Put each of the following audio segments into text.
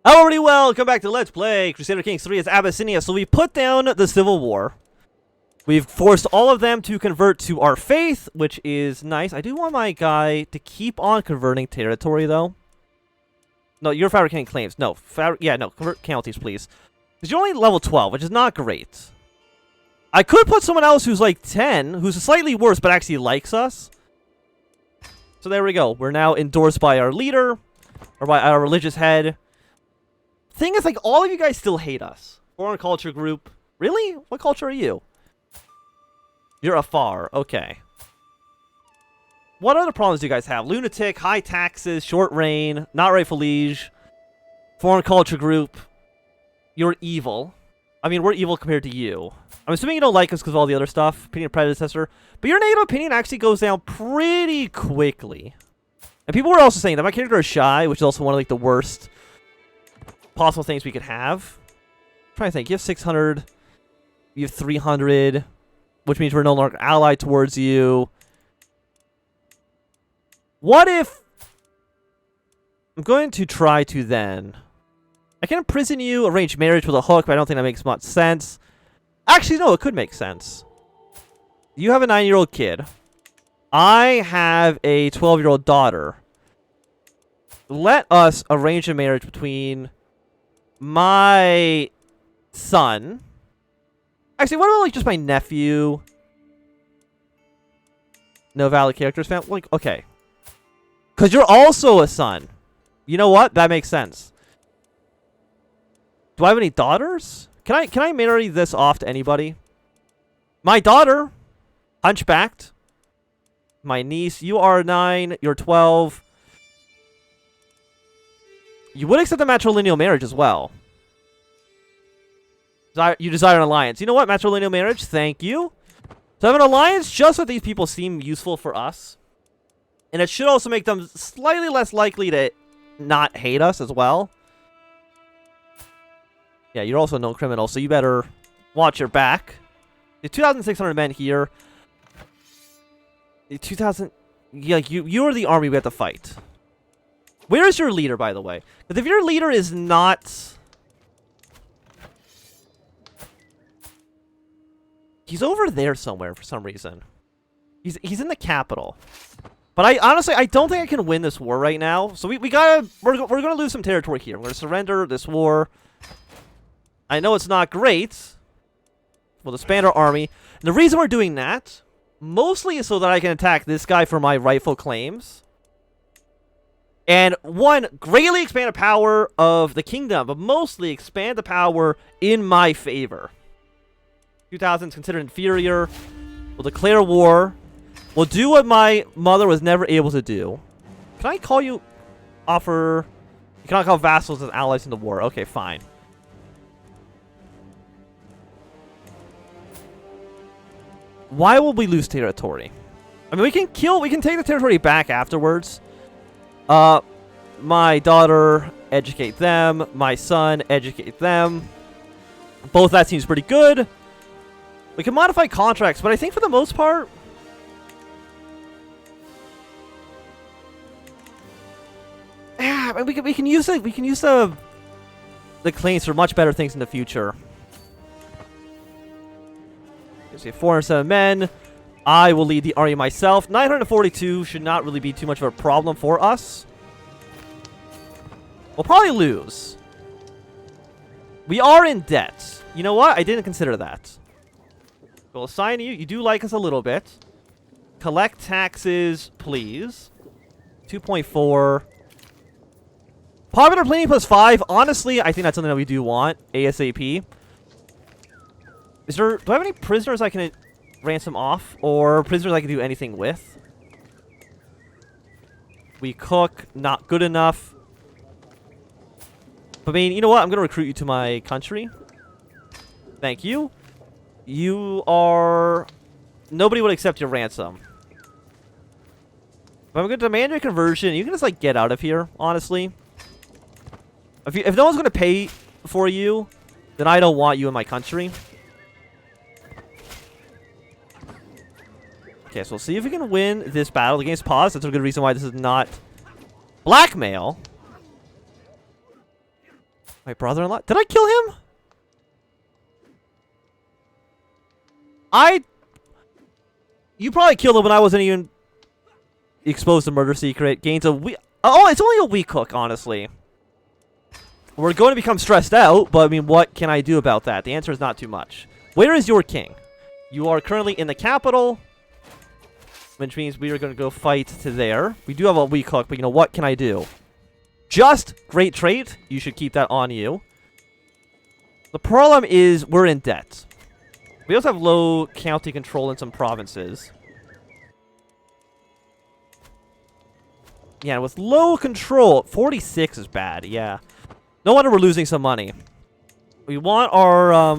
Hello everybody, welcome back to Let's Play Crusader Kings III as Abyssinia. So we put down the Civil War. We've forced all of them to convert to our faith, which is nice. I do want my guy to keep on converting territory, though. No, you're fabricating claims. No, convert counties, please. Because you're only level 12, which is not great. I could put someone else who's like 10, who's slightly worse, but actually likes us. So there we go. We're now endorsed by our leader, or by our religious head. Thing is, like, all of you guys still hate us. Foreign culture group. Really? What culture are you? You're afar. Okay. What other problems do you guys have? Lunatic, high taxes, short reign, not rightful liege, foreign culture group. You're evil. I mean, we're evil compared to you. I'm assuming you don't like us because of all the other stuff. Opinion predecessor. But your negative opinion actually goes down pretty quickly. And people were also saying that my character is shy, which is also one of, like, the worst possible things we could have. I'm trying to think. You have 600. You have 300. Which means we're no longer allied towards you. What if... I'm going to try to then... I can imprison you, arrange marriage with a hook, but I don't think that makes much sense. Actually, no, it could make sense. You have a 9-year-old kid. I have a 12-year-old daughter. Let us arrange a marriage between my son. Actually, what about, like, just my nephew? No valid characters found. Like, okay. Because you're also a son. You know what? That makes sense. Do I have any daughters? Can I marry this off to anybody? My daughter, hunchbacked. My niece, you are 9, you're 12. You would accept a matrilineal marriage as well. You desire an alliance. You know what? Matrilineal marriage, thank you. So I have an alliance just with these people seem useful for us. And it should also make them slightly less likely to not hate us as well. Yeah, you're also a known criminal, so you better watch your back. The 2,600 men here. The 2,000... Yeah, you're the army we have to fight. Where is your leader, by the way? Because if your leader is not... He's over there somewhere for some reason. He's in the capital. But I don't think I can win this war right now. So we're gonna lose some territory here. We're gonna surrender this war. I know it's not great. We'll disband our army. And the reason we're doing that mostly is so that I can attack this guy for my rightful claims. And one, greatly expand the power of the kingdom, but mostly expand the power in my favor. 2,000 is considered inferior. We'll declare war. We'll do what my mother was never able to do. Can I call you... Offer... You cannot call vassals as allies in the war. Okay, fine. Why will we lose territory? I mean, we can take the territory back afterwards. My daughter, educate them. My son, educate them. Both that seems pretty good. We can modify contracts, but I think for the most part... Yeah, I mean, we can use the claims for much better things in the future. Let's see, 407 men. I will lead the army myself. 942 should not really be too much of a problem for us. We'll probably lose. We are in debt. You know what? I didn't consider that. We'll assign you. You do like us a little bit. Collect taxes, please. 2.4. Popular planning plus 5. Honestly, I think that's something that we do want. ASAP. Do I have any prisoners I can ransom off? Or prisoners I can do anything with? We cook. Not good enough. But I mean, you know what? I'm going to recruit you to my country. Thank you. You are... Nobody would accept your ransom. But I'm going to demand your conversion. You can just, like, get out of here, honestly. If no one's going to pay for you, then I don't want you in my country. Okay, so we'll see if we can win this battle. The game's paused. That's a good reason why this is not blackmail. My brother-in-law? Did I kill him? You probably killed him when I wasn't even exposed to murder secret. Gains a weak... Oh, it's only a weak hook, honestly. We're going to become stressed out, but I mean, what can I do about that? The answer is not too much. Where is your king? You are currently in the capital, which means we are going to go fight to there. We do have a weak hook, but you know, what can I do? Just great trait. You should keep that on you. The problem is we're in debt. We also have low county control in some provinces. Yeah, with low control, 46 is bad, yeah. No wonder we're losing some money. We want our,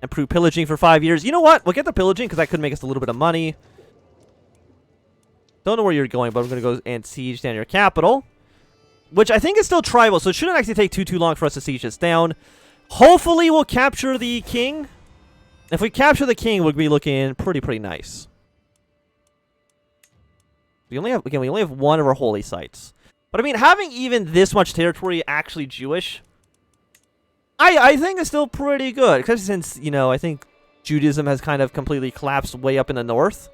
improve pillaging for 5 years. You know what? We'll get the pillaging, because that could make us a little bit of money. Don't know where you're going, but I'm going to go and siege down your capital. Which I think is still tribal, so it shouldn't actually take too long for us to siege this down. Hopefully we'll capture the king. If we capture the king, we'll be looking pretty nice. We only have one of our holy sites. But I mean, having even this much territory actually Jewish, I think is still pretty good. Especially since, you know, I think Judaism has kind of completely collapsed way up in the north.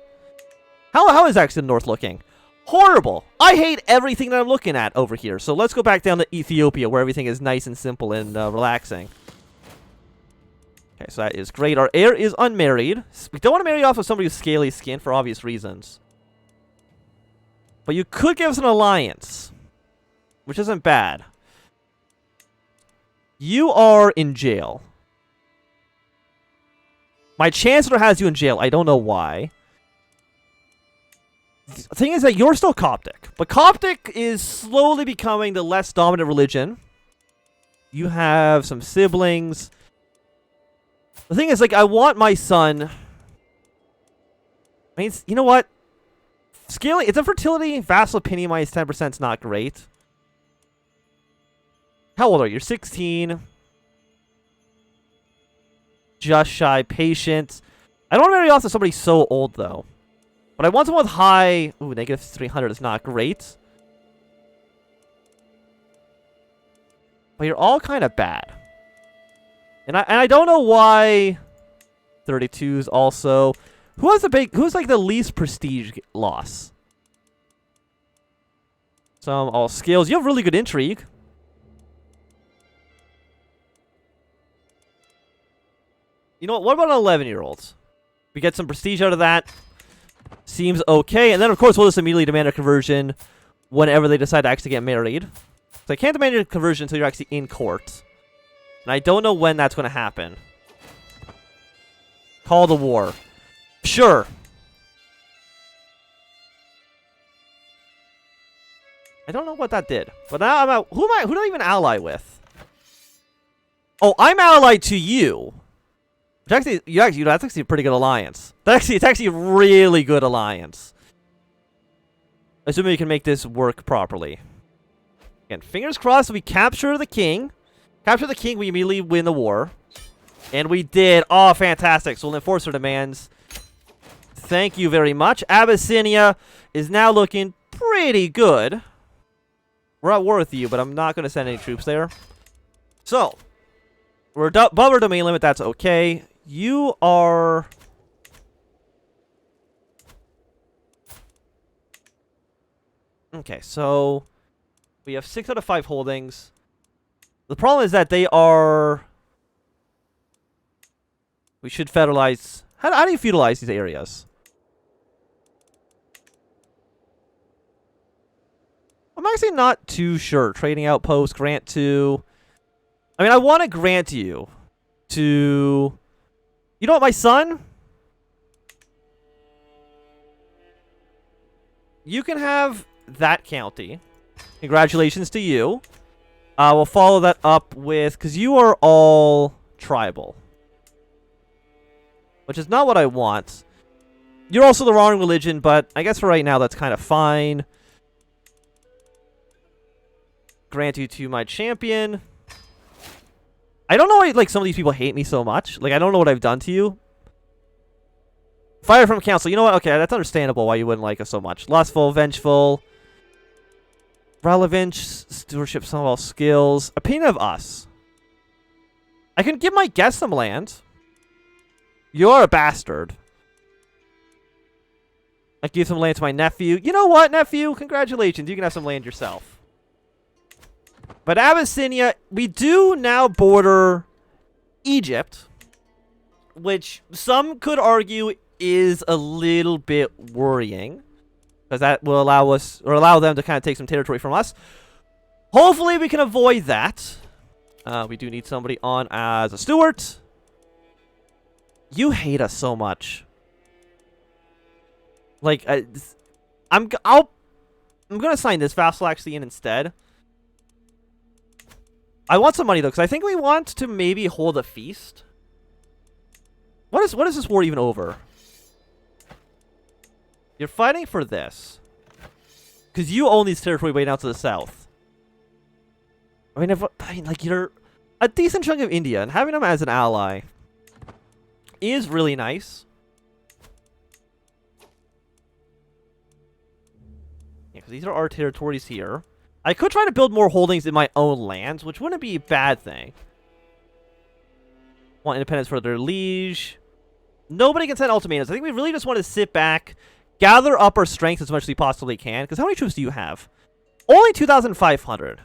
How is actually the north looking? Horrible. I hate everything that I'm looking at over here. So let's go back down to Ethiopia, where everything is nice and simple and relaxing. Okay, so that is great. Our heir is unmarried. We don't want to marry off of somebody with scaly skin for obvious reasons. But you could give us an alliance, which isn't bad. You are in jail. My chancellor has you in jail. I don't know why. The thing is that you're still Coptic. But Coptic is slowly becoming the less dominant religion. You have some siblings. The thing is, like, I want my son... I mean, you know what? Scaling... It's a fertility. Vassal opinion minus 10% is not great. How old are you? You're 16. Just shy. Patient. I don't want to marry off to somebody so old, though. But I want someone with high... Ooh, negative 300 is not great. But you're all kind of bad. And I don't know why 32s also. Who's like the least prestige loss? Some all skills. You have really good intrigue. You know what about an 11-year-old? We get some prestige out of that. Seems okay. And then, of course, we'll just immediately demand a conversion whenever they decide to actually get married. So I can't demand a conversion until you're actually in court. And I don't know when that's going to happen. Call the war. Sure. I don't know what that did. But now I'm out. Who do I even ally with? Oh, I'm allied to you. Which actually, that's actually a pretty good alliance. It's actually a really good alliance. Assuming we can make this work properly. Again, fingers crossed we capture the king. Capture the king, we immediately win the war. And we did. Oh, fantastic. So we'll enforce our demands. Thank you very much. Abyssinia is now looking pretty good. We're at war with you, but I'm not going to send any troops there. So, we're above our domain limit. That's okay. You are... Okay, so we have 6 out of 5 holdings. The problem is that they are... We should federalize... How do you feudalize these areas? I'm actually not too sure. Trading outpost, grant to... I mean, I want to grant you to... You know what, my son? You can have that county. Congratulations to you. We'll follow that up with... Because you are all tribal. Which is not what I want. You're also the wrong religion, but I guess for right now that's kind of fine. Grant you to my champion. I don't know why, like, some of these people hate me so much. Like, I don't know what I've done to you. Fire from council. You know what? Okay, that's understandable why you wouldn't like us so much. Lustful, vengeful. Relevance, stewardship, some of all skills. Opinion of us. I can give my guest some land. You're a bastard. I give some land to my nephew. You know what, nephew? Congratulations. You can have some land yourself. But Abyssinia, we do now border Egypt, which some could argue is a little bit worrying, because that will allow us, or allow them to kind of take some territory from us. Hopefully we can avoid that. We do need somebody on as a steward. You hate us so much. Like, I'm gonna sign this vassal actually in instead. I want some money though, because I think we want to maybe hold a feast. What is this war even over? You're fighting for this, because you own these territory way down to the south. I mean, like, you're a decent chunk of India, and having them as an ally is really nice. Yeah, because these are our territories here. I could try to build more holdings in my own lands, which wouldn't be a bad thing. Want independence for their liege. Nobody can send ultimatums. I think we really just want to sit back, gather up our strength as much as we possibly can. Because how many troops do you have? Only 2,500.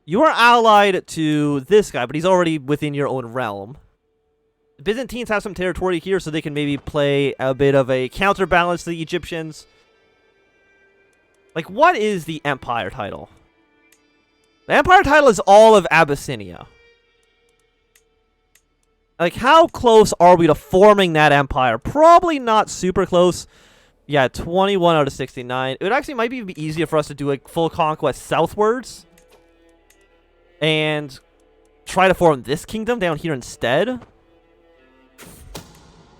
You are allied to this guy, but he's already within your own realm. The Byzantines have some territory here, so they can maybe play a bit of a counterbalance to the Egyptians. Like, what is the empire title? The empire title is all of Abyssinia. Like, how close are we to forming that empire? Probably not super close. Yeah, 21 out of 69. It would actually might be easier for us to do a full conquest southwards. And try to form this kingdom down here instead.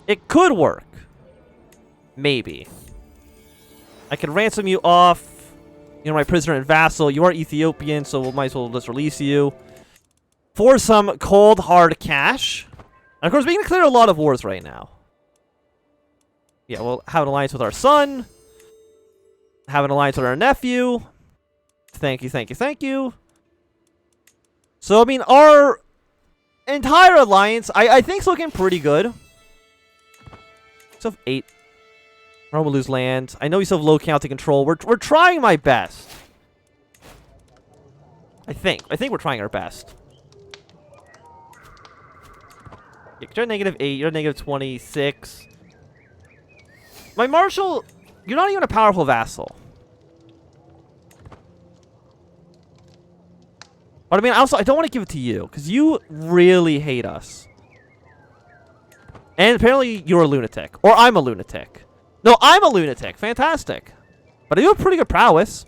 It could work. Maybe. I can ransom you off. You're my prisoner and vassal. You are Ethiopian, so we might as well just release you. For some cold, hard cash. And of course, we can clear a lot of wars right now. Yeah, we'll have an alliance with our son. Have an alliance with our nephew. Thank you, thank you, thank you. So, I mean, our entire alliance, I think, is looking pretty good. So, 8. Rome will lose land. I know we still have low county control. We're trying my best. I think we're trying our best. Yeah, you're at -8. You're at -26. My marshal, you're not even a powerful vassal. But I mean, also, I don't want to give it to you, because you really hate us. And apparently, you're a lunatic. Or I'm a lunatic. No, I'm a lunatic. Fantastic. But I do have pretty good prowess.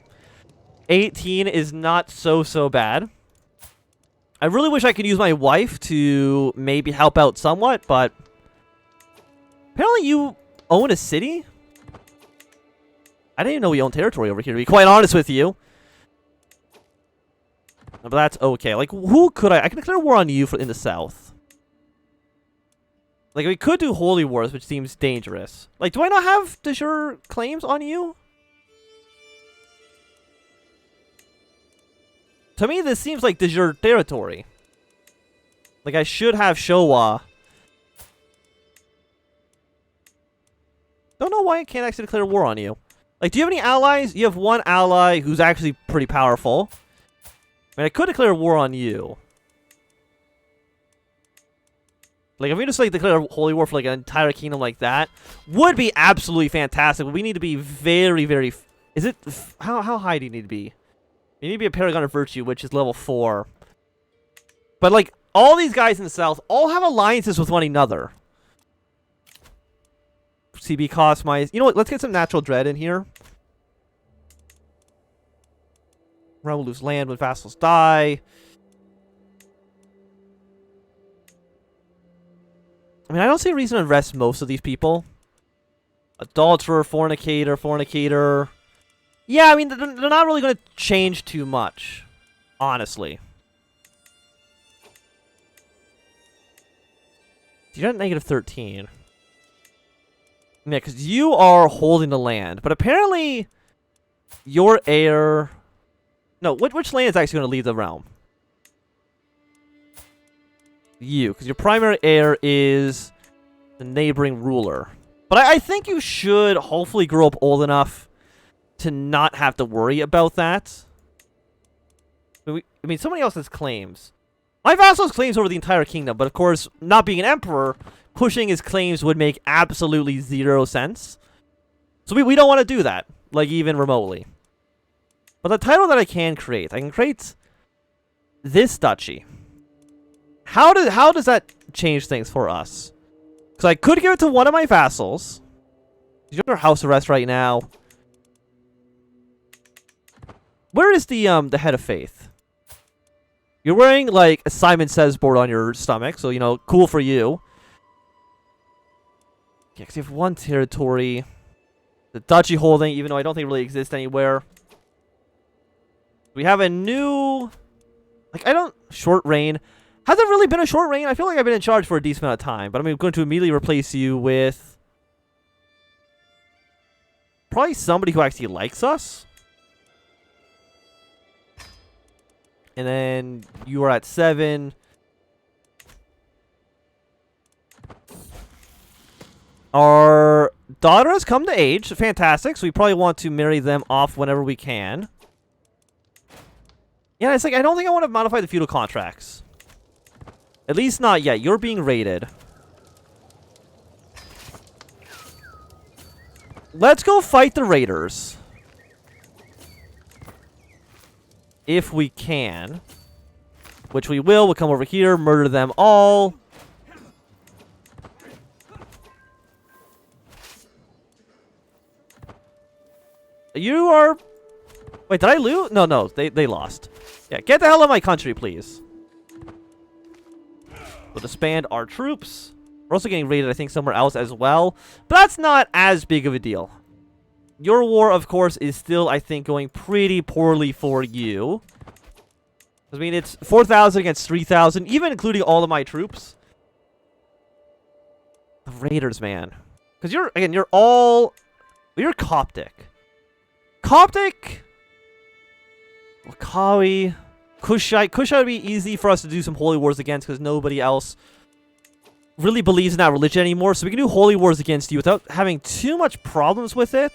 18 is not so bad. I really wish I could use my wife to maybe help out somewhat, but apparently you own a city? I didn't even know we own territory over here, to be quite honest with you. But that's okay. Like, who could I can declare war on you in the south. Like, we could do holy wars, which seems dangerous. Like, do I not have de jure claims on you? To me, this seems like de jure territory. Like, I should have Showa. Don't know why I can't actually declare war on you. Like, do you have any allies? You have one ally who's actually pretty powerful. I mean, I could declare war on you. Like, if we just, like, declare a holy war for, like, an entire kingdom like that, would be absolutely fantastic. But we need to be very, very... Is it... How high do you need to be? You need to be a Paragon of Virtue, which is level 4. But, like, all these guys in the south all have alliances with one another. CB cost my... You know what? Let's get some Natural Dread in here. Realm will lose land when vassals die. I mean, I don't see a reason to arrest most of these people. Adulterer, fornicator. Yeah, I mean, they're not really going to change too much. Honestly. You're at -13. Yeah, because you are holding the land. But apparently, your heir No, which land is actually going to leave the realm? You, because your primary heir is the neighboring ruler. But I think you should hopefully grow up old enough to not have to worry about that. I mean, somebody else has claims. My vassal has claims over the entire kingdom, but of course, not being an emperor, pushing his claims would make absolutely zero sense. So we don't want to do that, like even remotely. But the title that I can create this duchy. How does that change things for us? Because I could give it to one of my vassals. He's under house arrest right now. Where is the head of faith? You're wearing like a Simon Says board on your stomach, so you know, cool for you. Yeah, because you have one territory. The duchy holding, even though I don't think it really exists anywhere. We have a new, like, short reign. Has it really been a short reign? I feel like I've been in charge for a decent amount of time, but I'm going to immediately replace you with probably somebody who actually likes us. And then you are at 7. Our daughter has come to age. Fantastic. So we probably want to marry them off whenever we can. Yeah, it's like, I don't think I want to modify the feudal contracts. At least not yet. You're being raided. Let's go fight the raiders. If we can. Which we will. We'll come over here, murder them all. You are... Wait, did I lose? No, they lost. Yeah, get the hell out of my country, please. We'll disband our troops. We're also getting raided, I think, somewhere else as well. But that's not as big of a deal. Your war, of course, is still, I think, going pretty poorly for you. I mean, it's 4,000 against 3,000, even including all of my troops. The raiders, man. Because you're all... Well, you're Coptic. Coptic... Wakawi... Kushite. Kushite would be easy for us to do some holy wars against because nobody else really believes in that religion anymore. So we can do holy wars against you without having too much problems with it.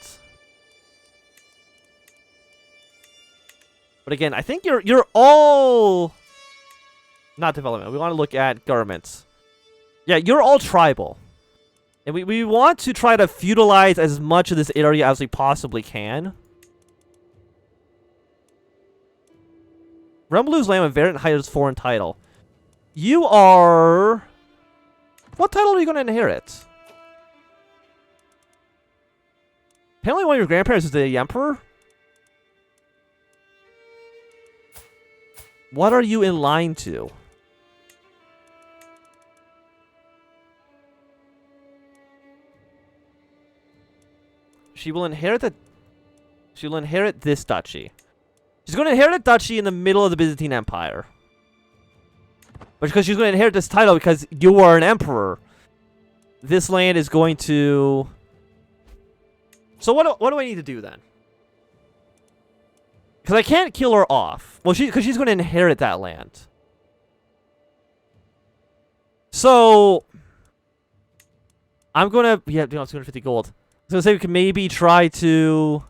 But again, I think you're all not development. We want to look at governments. Yeah, you're all tribal. And we want to try to feudalize as much of this area as we possibly can. Realm lose land when variant inherits foreign title. You are... What title are you going to inherit? Apparently one of your grandparents is the emperor? What are you in line to? She will inherit this duchy. She's going to inherit a duchy in the middle of the Byzantine Empire. But because she's going to inherit this title because you are an emperor, this land is going to... So what do I need to do then? Because I can't kill her off. Well, because she's going to inherit that land. So... I'm going to... Yeah, 250 gold. I was going to say we can maybe try to...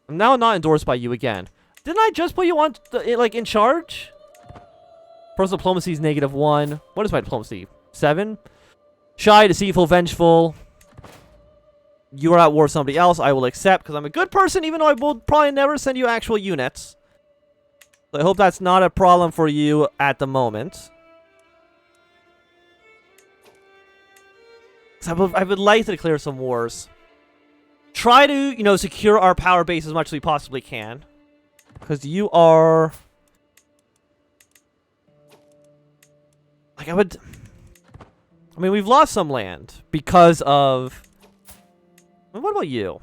I'm now not endorsed by you again. Didn't I just put you on, like, in charge? Personal diplomacy is -1. What is my diplomacy? 7? Shy, deceitful, vengeful. You are at war with somebody else. I will accept because I'm a good person, even though I will probably never send you actual units. So I hope that's not a problem for you at the moment. I would like to declare some wars. Try to, secure our power base as much as we possibly can. Because you are... Like, I mean, we've lost some land because of... I mean, what about you?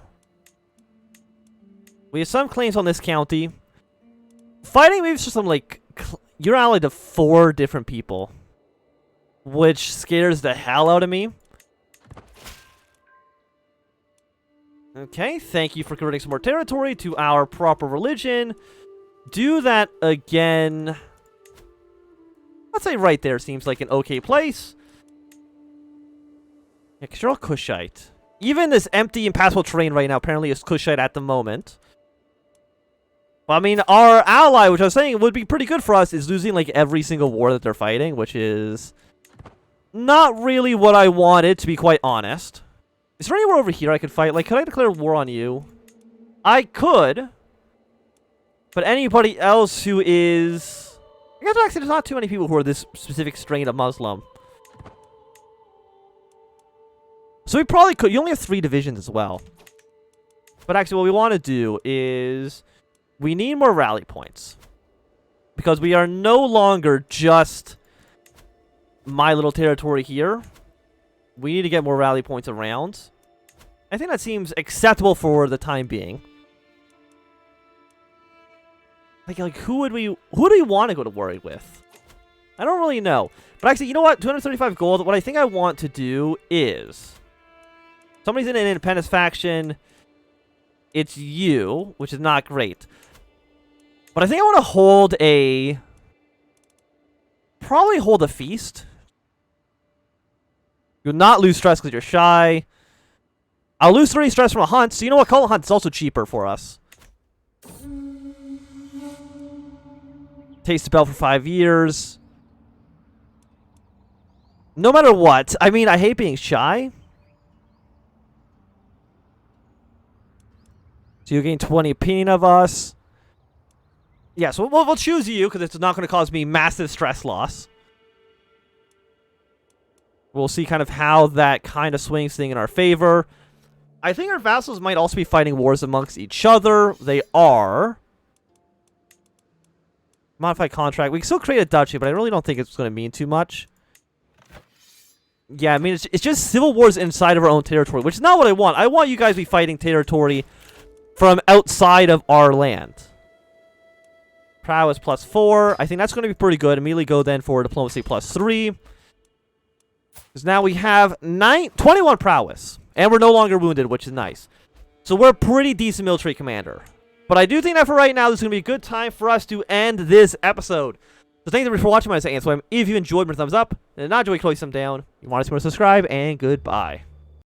We have some claims on this county. Fighting moves for some, like... You're allied to 4 different people. Which scares the hell out of me. Okay, thank you for converting some more territory to our proper religion. Do that again. I'd say right there seems like an okay place. Yeah, because you're all Kushite. Even this empty, impassable terrain right now apparently is Kushite at the moment. Well, I mean, our ally, which I was saying would be pretty good for us, is losing like every single war that they're fighting, which is not really what I wanted, to be quite honest. Is there anywhere over here I could fight? Like, could I declare war on you? I could. But anybody else who is... I guess actually there's not too many people who are this specific strain of Muslim. So we probably could. You only have 3 divisions as well. But actually what we want to do is... we need more rally points. Because we are no longer just my little territory here. We need to get more rally points around. I think that seems acceptable for the time being. Like who do we want to go to war with? I don't really know. But actually, you know what? 235 gold. What I think I want to do is... somebody's in an independence faction. It's you, which is not great. But I think I want to hold a... probably hold a feast. You'll not lose stress because you're shy. I'll lose 3 stress from a hunt. So you know what? Call a hunt is also cheaper for us. Taste the bell for 5 years. No matter what. I mean, I hate being shy. So you gain 20 opinion of us. Yeah, so we'll choose you because it's not going to cause me massive stress loss. We'll see kind of how that kind of swings thing in our favor. I think our vassals might also be fighting wars amongst each other. They are. Modified contract. We can still create a duchy, but I really don't think it's going to mean too much. Yeah, I mean, it's just civil wars inside of our own territory, which is not what I want. I want you guys to be fighting territory from outside of our land. Prowess +4. I think that's going to be pretty good. Immediately go then for diplomacy +3. Because now we have 21 prowess. And we're no longer wounded, which is nice. So we're a pretty decent military commander. But I do think that for right now, this is going to be a good time for us to end this episode. So thank you for watching my second swim. If you enjoyed, give me a thumbs up. And if not enjoy, click some down. If you want to see more, subscribe. And goodbye.